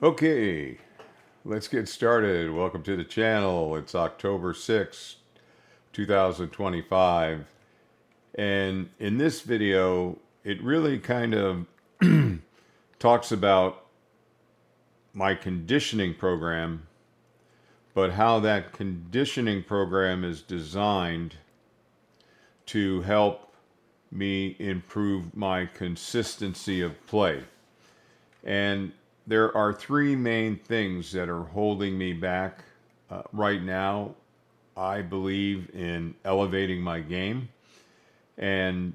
Okay, let's get started. Welcome to the channel. It's October 6th, 2025. And in this video, it really kind of talks about my conditioning program, but how that conditioning program is designed to help me improve my consistency of play. And there are three main things that are holding me back right now. I believe in elevating my game. And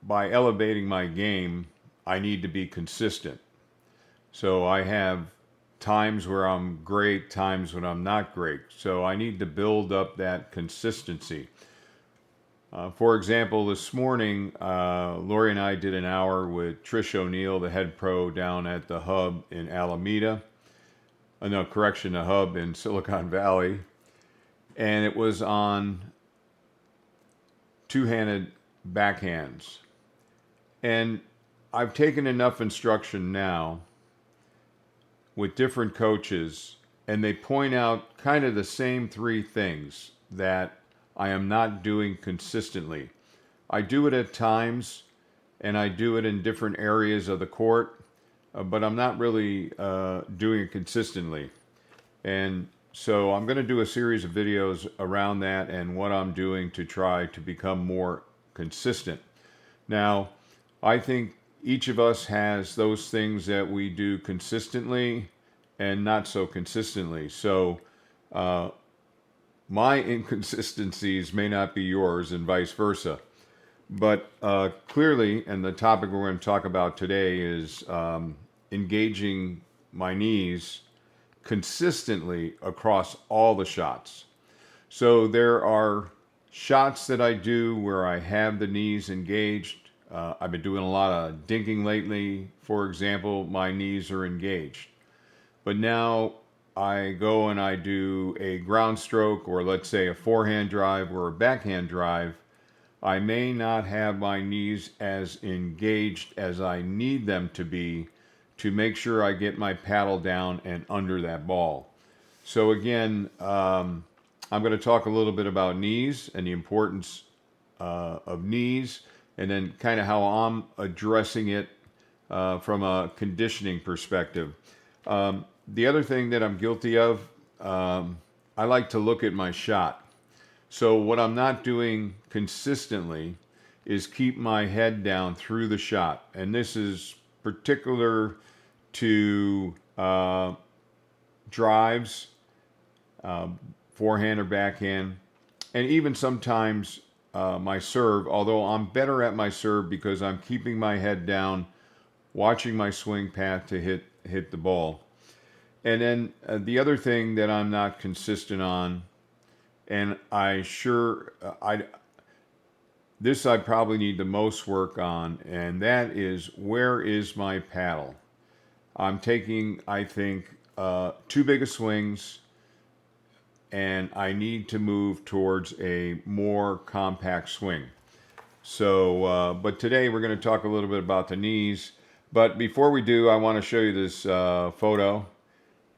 by elevating my game, I need to be consistent. So I have times where I'm great, times when I'm not great. So I need to build up that consistency. For example, this morning, Lori and I did an hour with Trish O'Neill, the head pro down at the Hub in Alameda. No, correction, the Hub in Silicon Valley. And it was on two-handed backhands. And I've taken enough instruction now with different coaches, and they point out kind of the same three things that I am not doing consistently. I do it at times, and I do it in different areas of the court, but I'm not really doing it consistently. And so I'm going to do a series of videos around that and what I'm doing to try to become more consistent. Now, I think each of us has those things that we do consistently and not so consistently. So my inconsistencies may not be yours and vice versa. But clearly, and the topic we're going to talk about today is engaging my knees consistently across all the shots. So there are shots that I do where I have the knees engaged. I've been doing a lot of dinking lately. For example, my knees are engaged. But now I go and I do a ground stroke, or let's say a forehand drive or a backhand drive. I may not have my knees as engaged as I need them to be to make sure I get my paddle down and under that ball. So again, I'm going to talk a little bit about knees and the importance of knees, and then kind of how I'm addressing it from a conditioning perspective. The other thing that I'm guilty of, I like to look at my shot. So what I'm not doing consistently is keep my head down through the shot. And this is particular to drives, forehand or backhand, and even sometimes my serve, although I'm better at my serve because I'm keeping my head down, watching my swing path to hit the ball. And then the other thing that I'm not consistent on, and this I probably need the most work on, and that is, where is my paddle? I'm taking, I think, too big of swings, and I need to move towards a more compact swing. So, but today we're going to talk a little bit about the knees. But before we do, I want to show you this photo.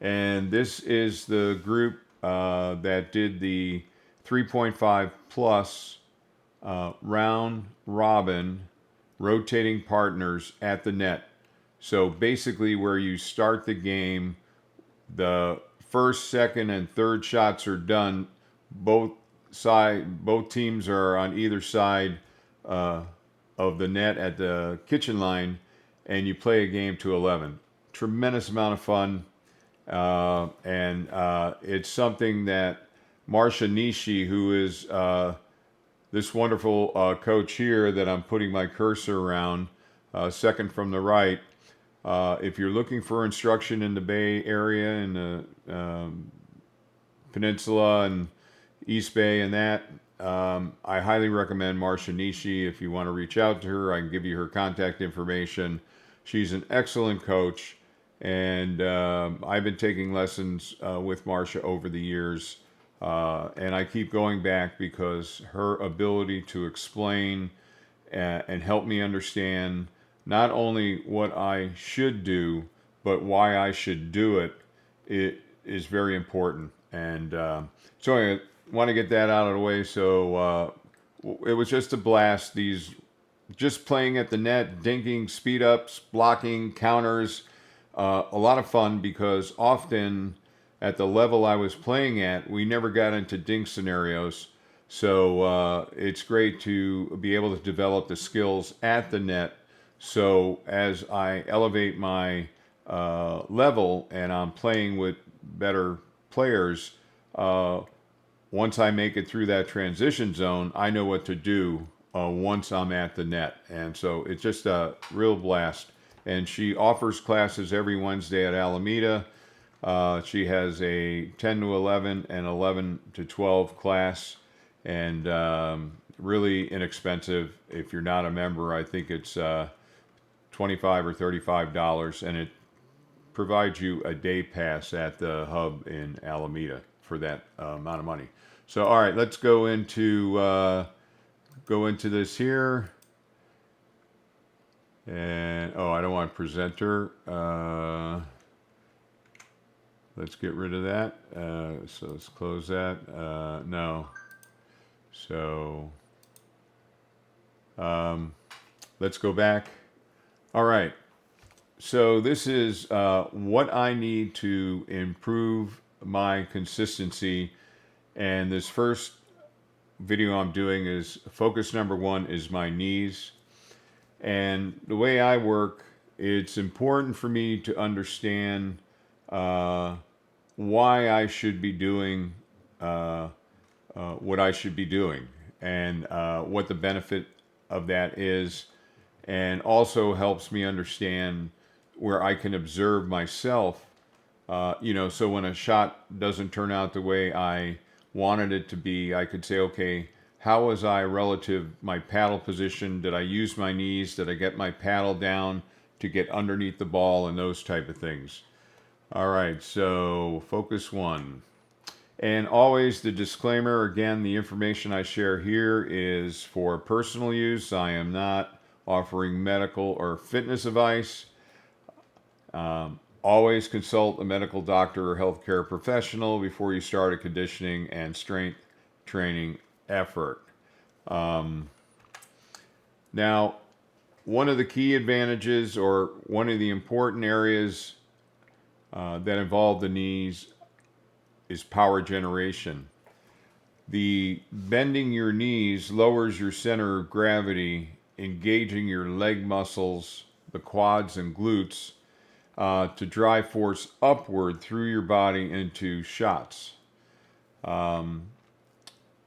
And this is the group that did the 3.5 plus round robin rotating partners at the net. So basically, where you start the game, the first, second, and third shots are done. Both teams are on either side of the net at the kitchen line, and you play a game to 11. Tremendous amount of fun. And it's something that Marcia Nishi, who is this wonderful coach here that I'm putting my cursor around, second from the right. If you're looking for instruction in the Bay Area, in the Peninsula and East Bay and that, I highly recommend Marcia Nishi. If you want to reach out to her, I can give you her contact information. She's an excellent coach. And I've been taking lessons with Marcia over the years, and I keep going back because her ability to explain and help me understand not only what I should do, but why I should do it is very important. And so I want to get that out of the way. So it was just a blast. These just playing at the net, dinking, speed ups, blocking, counters, a lot of fun because often at the level I was playing at, we never got into dink scenarios. So it's great to be able to develop the skills at the net. So as I elevate my level and I'm playing with better players, uh, once I make it through that transition zone, I know what to do once I'm at the net. And so it's just a real blast. And she offers classes every Wednesday at Alameda. She has a 10 to 11 and 11 to 12 class, and really inexpensive. If you're not a member, I think it's $25 or $35, and it provides you a day pass at the hub in Alameda for that amount of money. So, all right, let's go into this here. And oh, I don't want presenter. Let's get rid of that. So let's close that. No. So let's go back. All right. So this is what I need to improve my consistency. And this first video I'm doing is focus number one is my knees. And the way I work, it's important for me to understand why I should be doing what I should be doing and what the benefit of that is, and also helps me understand where I can observe myself. So when a shot doesn't turn out the way I wanted it to be, I could say, okay, how was I relative my paddle position? Did I use my knees? Did I get my paddle down to get underneath the ball and those type of things? All right, so focus one. And always the disclaimer, again, the information I share here is for personal use. I am not offering medical or fitness advice. Always consult a medical doctor or healthcare professional before you start a conditioning and strength training effort. Now, one of the key advantages or one of the important areas that involve the knees is power generation. The bending your knees lowers your center of gravity, engaging your leg muscles, the quads and glutes, to drive force upward through your body into shots. An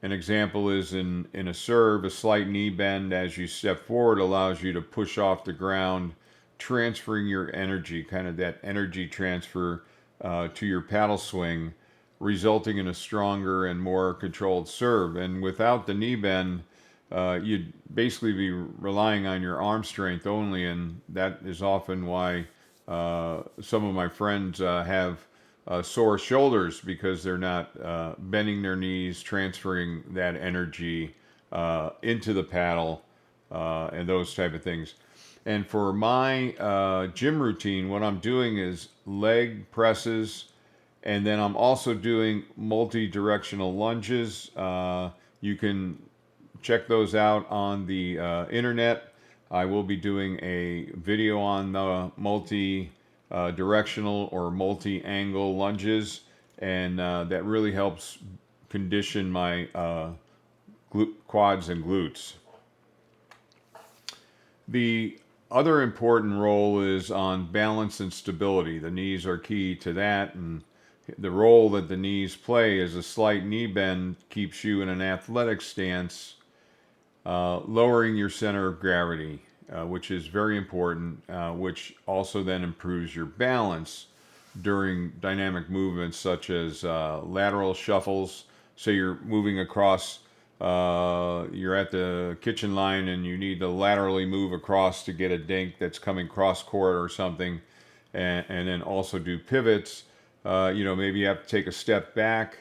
example is in a serve, a slight knee bend as you step forward allows you to push off the ground, transferring your energy, kind of that energy transfer to your paddle swing, resulting in a stronger and more controlled serve. And without the knee bend, you'd basically be relying on your arm strength only, and that is often why some of my friends have sore shoulders because they're not bending their knees, transferring that energy into the paddle, and those type of things. And for my gym routine, what I'm doing is leg presses, and then I'm also doing multi-directional lunges. You can check those out on the internet. I will be doing a video on the multi-directional or multi-angle lunges, and that really helps condition my quads and glutes. The other important role is on balance and stability. The knees are key to that, and the role that the knees play is a slight knee bend keeps you in an athletic stance, lowering your center of gravity, which is very important, which also then improves your balance during dynamic movements such as lateral shuffles. So you're moving across, you're at the kitchen line and you need to laterally move across to get a dink that's coming cross court or something, and then also do pivots. Maybe you have to take a step back,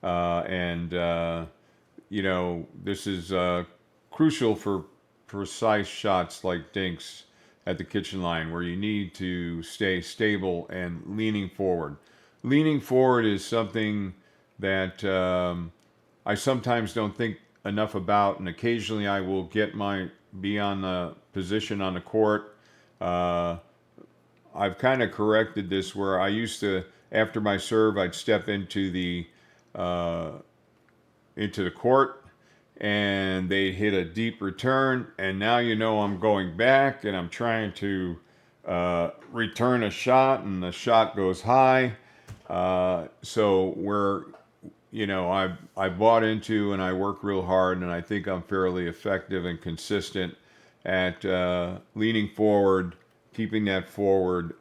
and this is crucial for precise shots like dinks. at the kitchen line where you need to stay stable and leaning forward. Leaning forward is something that I sometimes don't think enough about, and occasionally I will be on the position on the court. Uh, I've kind of corrected this where I used to, after my serve, I'd step uh, into the court and they hit a deep return, and now I'm going back and I'm trying to return a shot, and the shot goes high. So I bought into and I work real hard, and I think I'm fairly effective and consistent at leaning forward, keeping that forward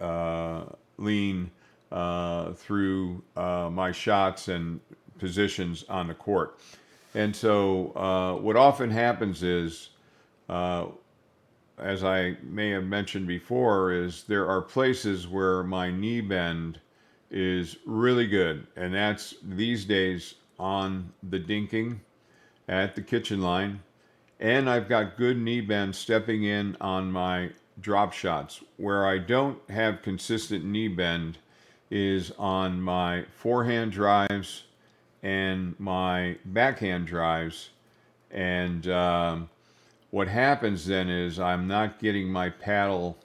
lean through my shots and positions on the court. And so, what often happens is, uh, as I may have mentioned before, is there are places where my knee bend is really good, and that's these days on the dinking at the kitchen line. And I've got good knee bend stepping in on my drop shots. Where I don't have consistent knee bend is on my forehand drives and my backhand drives. And what happens then is I'm not getting my paddle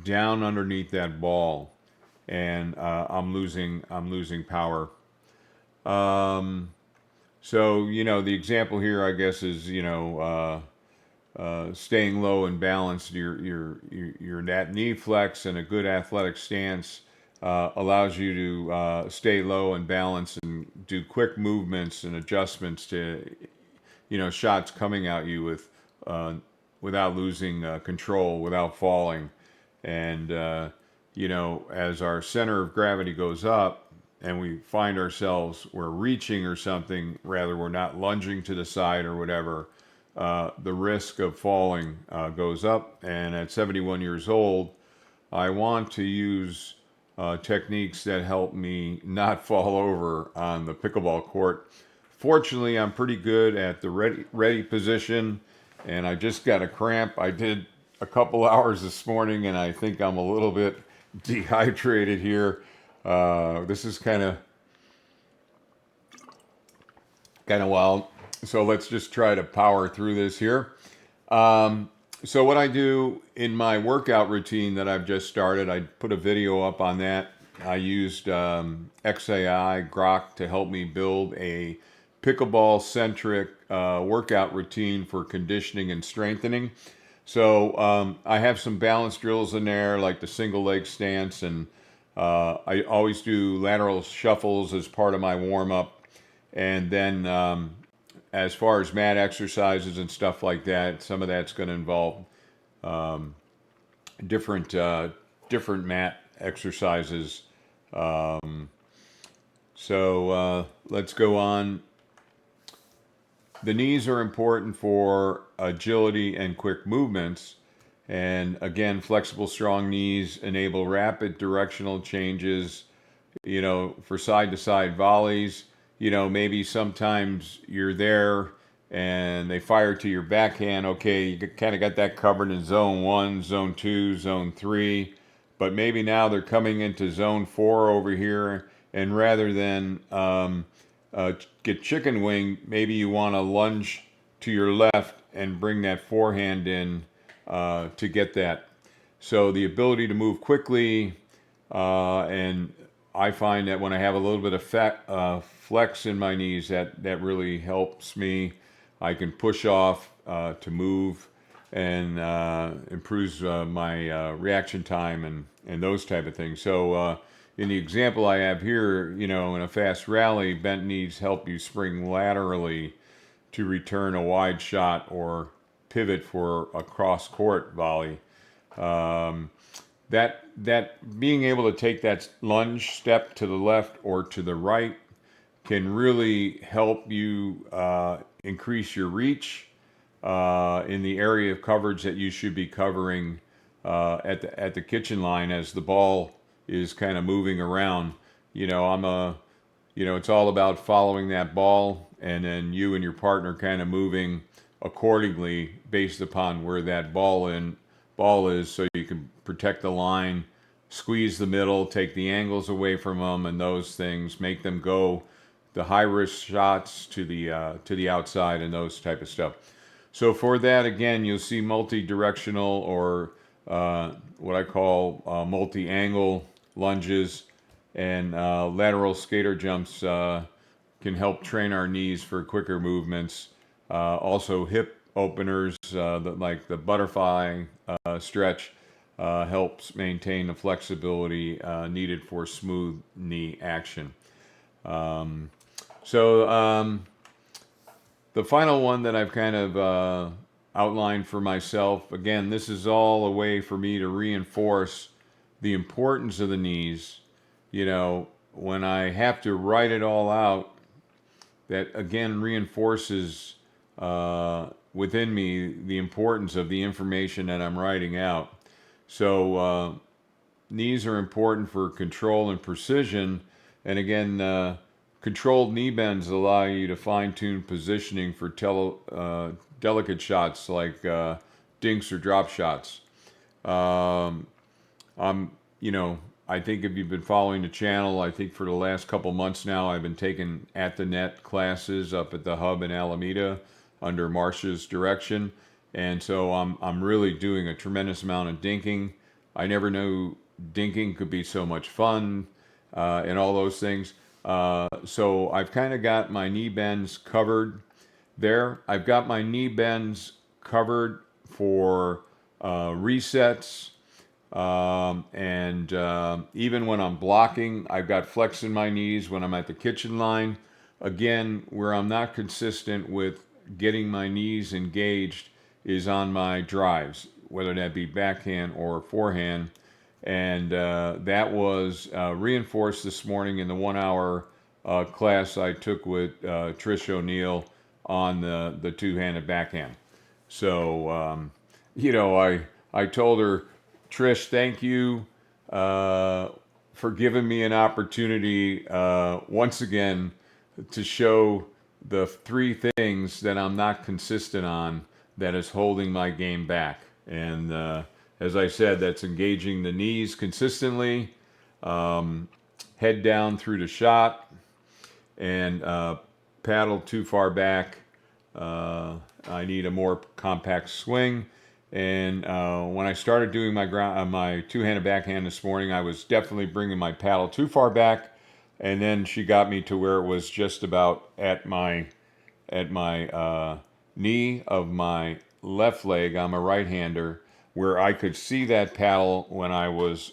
down underneath that ball, and I'm losing power. Um, so the example here, I guess, is staying low and balanced. Your that knee flex and a good athletic stance allows you to stay low and balance and do quick movements and adjustments to shots coming at you uh, without losing control, without falling. And as our center of gravity goes up and we find ourselves we're reaching or something, rather we're not lunging to the side or whatever, the risk of falling goes up. And at 71 years old, I want to use techniques that help me not fall over on the pickleball court. Fortunately, I'm pretty good at the ready position, and I just got a cramp. I did a couple hours this morning, and I think I'm a little bit dehydrated here. This is kind of wild. So let's just try to power through this here. So what I do in my workout routine that I've just started, I put a video up on that. I used XAI Grok to help me build a pickleball centric workout routine for conditioning and strengthening. So I have some balance drills in there, like the single leg stance, and I always do lateral shuffles as part of my warm up. And then as far as mat exercises and stuff like that, some of that's going to involve um, different mat exercises. Um, so let's go on. The knees are important for agility and quick movements. And again, flexible, strong knees enable rapid directional changes, for side to side volleys. Maybe sometimes you're there and they fire to your backhand. Okay, you kind of got that covered in zone one, zone two, zone three. But maybe now they're coming into zone four over here. And rather than get chicken wing, maybe you want to lunge to your left and bring that forehand in to get that. So the ability to move quickly, and I find that when I have a little bit of flex in my knees, that really helps me. I can push off to move, and improves my reaction time and those type of things. So in the example I have here, in a fast rally, bent knees help you spring laterally to return a wide shot or pivot for a cross court volley. Um, that being able to take that lunge step to the left or to the right can really help you increase your reach in the area of coverage that you should be covering at the kitchen line as the ball is kind of moving around. It's all about following that ball, and then you and your partner kind of moving accordingly based upon where that ball is, so you can protect the line, squeeze the middle, take the angles away from them, and those things make them go the high risk shots to the outside and those type of stuff. So for that, again, you'll see multi-directional or what I call multi-angle lunges, and lateral skater jumps can help train our knees for quicker movements. Also, hip openers like the butterfly stretch helps maintain the flexibility needed for smooth knee action. Um, so the final one that I've kind of outlined for myself, again, this is all a way for me to reinforce the importance of the knees. You know, when I have to write it all out, that again reinforces within me the importance of the information that I'm writing out. So knees are important for control and precision. And again, controlled knee bends allow you to fine-tune positioning for delicate shots like dinks or drop shots. Um, I'm, you know, I think if you've been following the channel, I think for the last couple months now, I've been taking at the net classes up at the hub in Alameda under Marcia's direction. And so I'm really doing a tremendous amount of dinking. I never knew dinking could be so much fun and all those things. So I've kind of got my knee bends covered there. I've got my knee bends covered for resets. And even when I'm blocking, I've got flex in my knees when I'm at the kitchen line. Again, where I'm not consistent with getting my knees engaged is on my drives, whether that be backhand or forehand. And that was reinforced this morning in the 1 hour class I took with Trish O'Neill on the two-handed backhand. So, you know, I told her, Trish, thank you for giving me an opportunity once again to show the three things that I'm not consistent on that is holding my game back. And as I said, that's engaging the knees consistently, um, head down through the shot, and paddle too far back. I need a more compact swing. And when I started doing my two-handed backhand this morning, I was definitely bringing my paddle too far back, and then she got me to where it was just about at my knee of my left leg. I'm a right-hander, where I could see that paddle when I was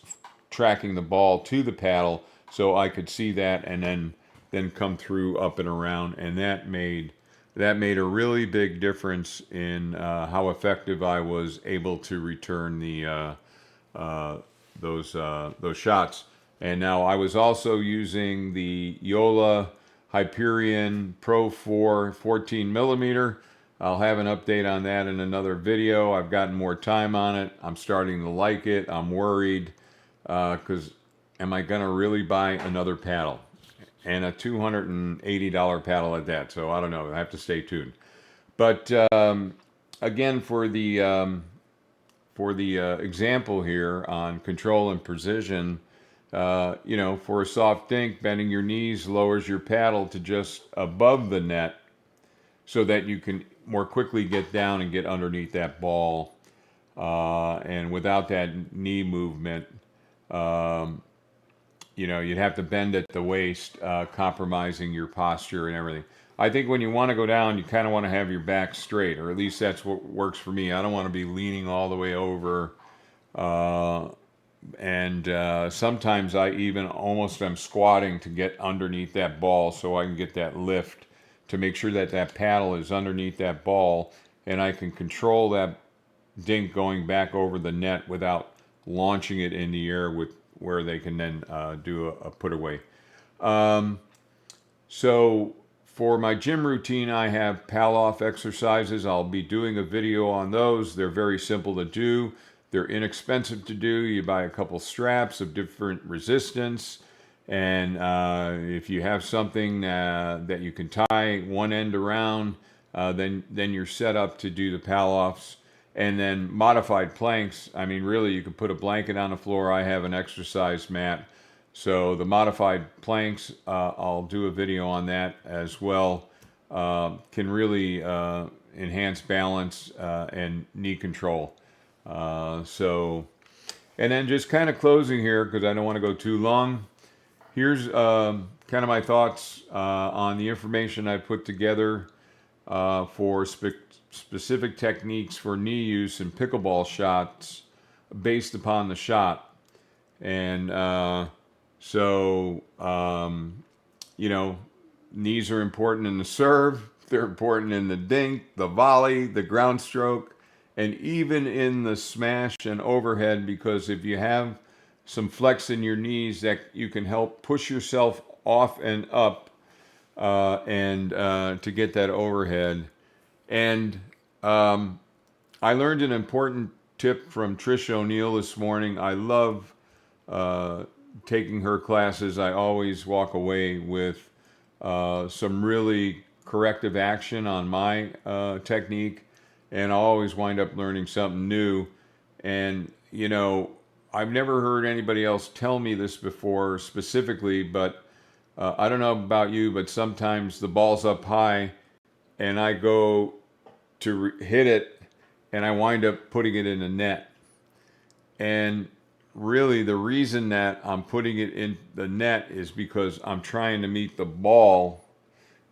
tracking the ball to the paddle, so I could see that and then come through up and around, and that made a really big difference in how effective I was able to return those shots. And now I was also using the Yola Hyperion Pro 4 14 millimeter. I'll have an update on that in another video. I've gotten more time on it. I'm starting to like it. I'm worried because am I going to really buy another paddle? And a $280 paddle at that. So I don't know. I have to stay tuned. But again, for the example here on control and precision, you know, for a soft dink, bending your knees lowers your paddle to just above the net, so that you can more quickly get down and get underneath that ball. And without that knee movement, um, you know, you'd have to bend at the waist, compromising your posture and everything. I think when you want to go down, you kind of want to have your back straight, or at least that's what works for me. I don't want to be leaning all the way over. Uh, and sometimes I even almost am squatting to get underneath that ball so I can get that lift to make sure that that paddle is underneath that ball and I can control that dink going back over the net without launching it in the air with where they can then do a put away. Um, so for my gym routine, I have pal off exercises. I'll be doing a video on those. They're very simple to do. They're inexpensive to do. You buy a couple straps of different resistance, and if you have something that you can tie one end around, then you're set up to do the pal offs. And then modified planks, I mean, really, you could put a blanket on the floor. I have an exercise mat. So the modified planks, I'll do a video on that as well, can really enhance balance and knee control. So, and then just kind of closing here, because I don't want to go too long. Here's kind of my thoughts on the information I put together for specific techniques for knee use in pickleball shots based upon the shot. And so, you know, knees are important in the serve, they're important in the dink, the volley, the ground stroke, and even in the smash and overhead, because if you have some flex in your knees, that you can help push yourself off and up and to get that overhead. And I learned an important tip from Trish O'Neill this morning. I love taking her classes. I always walk away with some really corrective action on my technique, and I always wind up learning something new. And, you know, I've never heard anybody else tell me this before specifically, but I don't know about you, but sometimes the ball's up high and I go to hit it and I wind up putting it in the net. And really, the reason that I'm putting it in the net is because I'm trying to meet the ball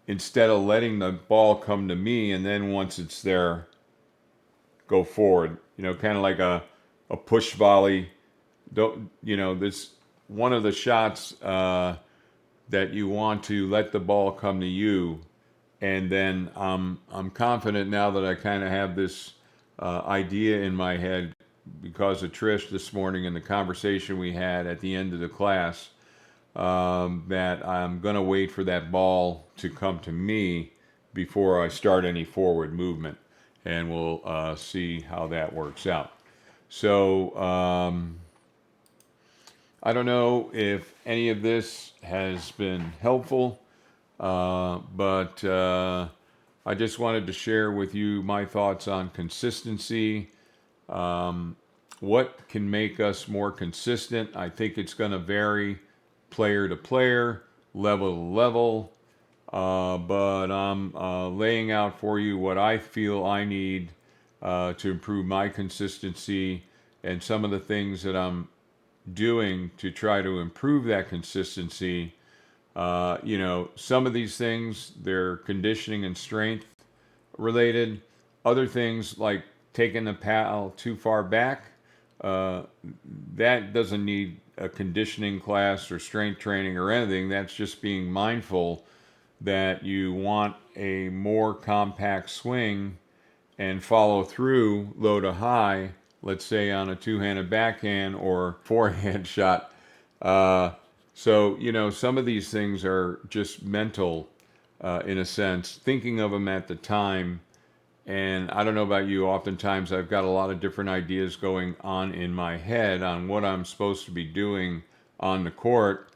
instead of letting the ball come to me, and then once it's there, go forward. You know, kind of like a push volley. Don't, you know, this one of the shots that you want to let the ball come to you. And then I'm confident now that I kind of have this idea in my head because of Trish this morning and the conversation we had at the end of the class, that I'm going to wait for that ball to come to me before I start any forward movement. And we'll see how that works out. So I don't know if any of this has been helpful, but I just wanted to share with you my thoughts on consistency. What can make us more consistent? I think it's going to vary player to player, level to level, but I'm laying out for you what I feel I need to improve my consistency and some of the things that I'm doing to try to improve that consistency. You know, some of these things, they're conditioning and strength related. Other things like taking the paddle too far back, that doesn't need a conditioning class or strength training or anything. That's just being mindful that you want a more compact swing and follow through low to high, let's say on a two-handed backhand or forehand shot. So, you know, some of these things are just mental in a sense, thinking of them at the time. And I don't know about you, oftentimes I've got a lot of different ideas going on in my head on what I'm supposed to be doing on the court.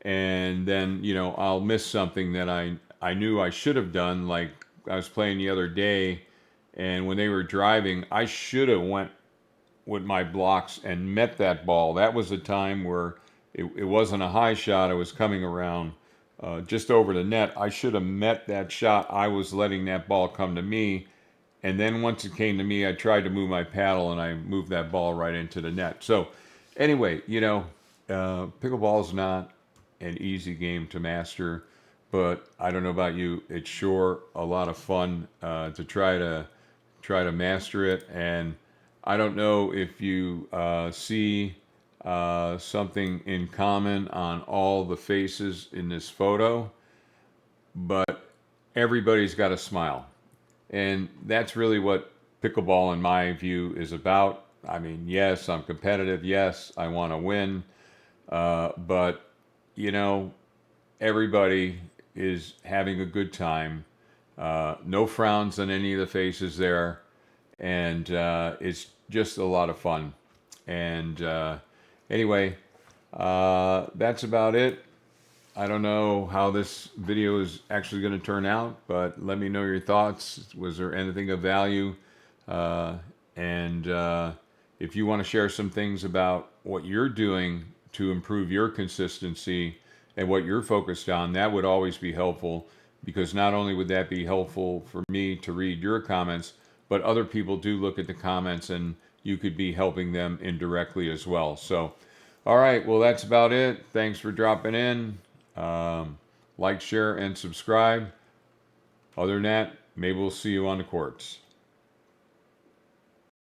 And then, you know, I'll miss something that I knew I should have done. Like I was playing the other day, and when they were driving, I should have went with my blocks and met that ball. That was a time where it wasn't a high shot. I was coming around just over the net. I should have met that shot. I was letting that ball come to me. And then once it came to me, I tried to move my paddle and I moved that ball right into the net. So anyway, you know, pickleball is not an easy game to master, but I don't know about you, it's sure a lot of fun to try to master it. And I don't know if you see something in common on all the faces in this photo, but everybody's got a smile. And that's really what pickleball, in my view, is about. I mean, yes, I'm competitive. Yes, I want to win. But, you know, everybody is having a good time. No frowns on any of the faces there. And it's just a lot of fun. And anyway, that's about it. I don't know how this video is actually going to turn out, but let me know your thoughts. Was there anything of value? And if you want to share some things about what you're doing to improve your consistency and what you're focused on, that would always be helpful, because not only would that be helpful for me to read your comments, but other people do look at the comments and you could be helping them indirectly as well. So, all right, well, that's about it. Thanks for dropping in. Like, share, and subscribe. Other than that, maybe we'll see you on the courts.